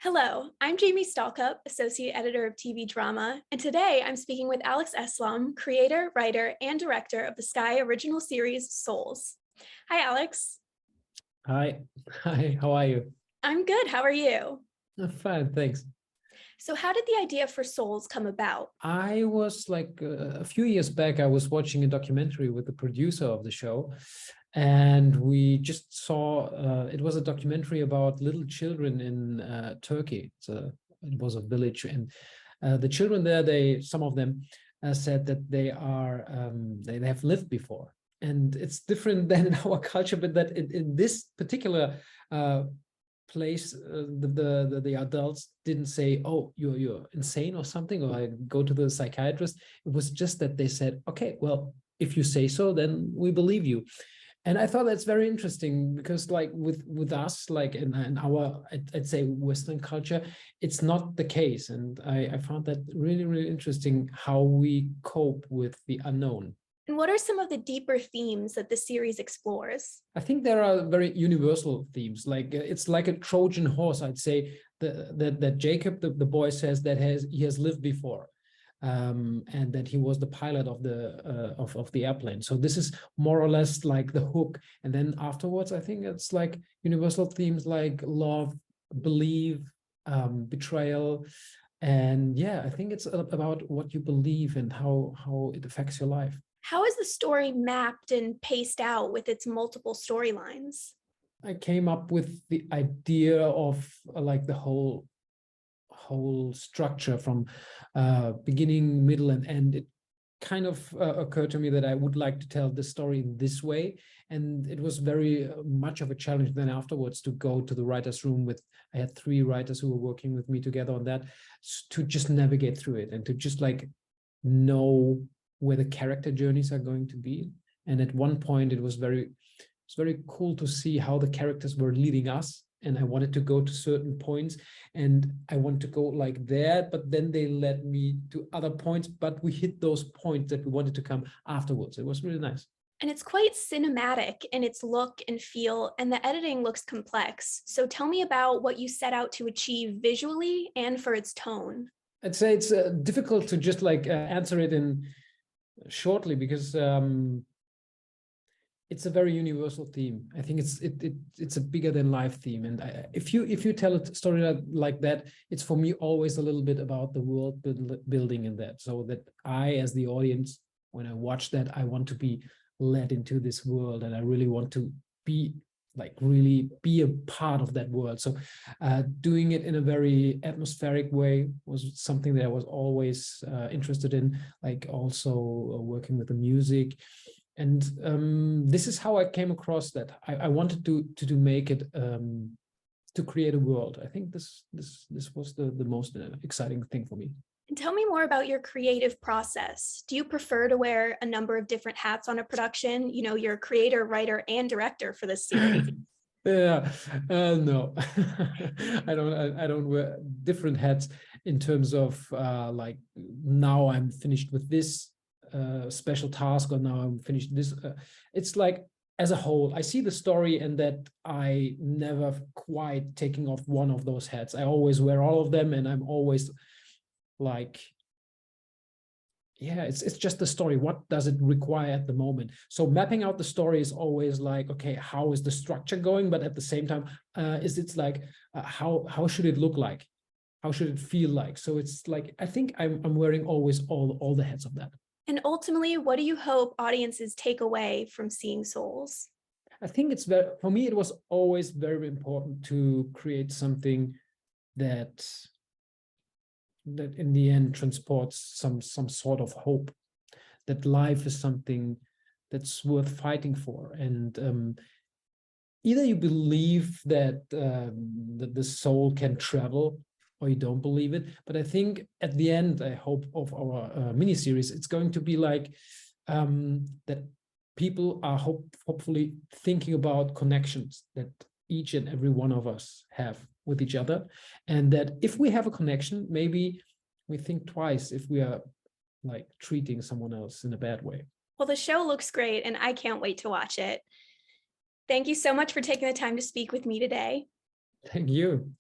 Hello, I'm Jamie Stalkup, Associate Editor of TV Drama, and today I'm speaking with Alex Eslam, creator, writer, and director of the Sky original series Souls. Hi, Alex. Hi. Hi, how are you? I'm good. How are you? I'm fine, thanks. So how did the idea for Souls come about? I was a few years back, I was watching a documentary with the producer of the show, and we just saw, it was a documentary about little children in Turkey. It was a village, and the children there, some of them said that they have lived before. And it's different than in our culture, but that in this particular place, the adults didn't say, oh, you're insane or something, or I go to the psychiatrist. It was just that they said, okay, well, if you say so, then we believe you. And I thought that's very interesting because like with us, like in our, I'd say Western culture, it's not the case. And I found that really, really interesting how we cope with the unknown. And what are some of the deeper themes that the series explores? I think there are very universal themes. Like it's like a Trojan horse, I'd say, that Jacob, the boy, says that he has lived before, and that he was the pilot of the airplane. So this is more or less like the hook. And then afterwards, I think it's like universal themes like love, belief, betrayal. And yeah, I think it's about what you believe and how it affects your life. How is the story mapped and paced out with its multiple storylines? I came up with the idea of like the whole structure from beginning, middle, and end. It kind of occurred to me that I would like to tell the story in this way, and it was very much of a challenge then afterwards to go to the writer's room I had 3 writers who were working with me together on that, to just navigate through it and to just like know where the character journeys are going to be. And at one point it was very cool to see how the characters were leading us, and I wanted to go to certain points and I want to go like that, but then they led me to other points, but we hit those points that we wanted to come afterwards. It was really nice. And it's quite cinematic in its look and feel, and the editing looks complex. So tell me about what you set out to achieve visually and for its tone. I'd say it's difficult to just like answer it in shortly, because it's a very universal theme. I think it's a bigger than life theme. And if you tell a story like that, it's for me always a little bit about the world building in that, so that I, as the audience, when I watch that, I want to be led into this world, and I really want to be really be a part of that world. So doing it in a very atmospheric way was something that I was always interested in, like also working with the music. And this is how I came across that. I wanted to make it, to create a world. I think this was the most exciting thing for me. And tell me more about your creative process. Do you prefer to wear a number of different hats on a production? You know, you're a creator, writer, and director for this series. Yeah, no, I don't wear different hats in terms of like now I'm finished with this special task, or now I'm finished this. It's like as a whole, I see the story, and that I never quite taking off one of those hats. I always wear all of them, and I'm always like, yeah, it's just the story. What does it require at the moment? So mapping out the story is always like, okay, how is the structure going? But at the same time, it's like, how should it look like? How should it feel like? So it's like, I think I'm wearing always all the hats of that. And ultimately, what do you hope audiences take away from seeing Souls? I think for me, it was always very important to create something that in the end transports some sort of hope, that life is something that's worth fighting for. And either you believe that the soul can travel, or you don't believe it. But I think at the end, I hope, of our miniseries, it's going to be like that people are hopefully thinking about connections that each and every one of us have with each other, and that if we have a connection, maybe we think twice if we are like treating someone else in a bad way. Well, the show looks great, and I can't wait to watch it. Thank you so much for taking the time to speak with me today. Thank you.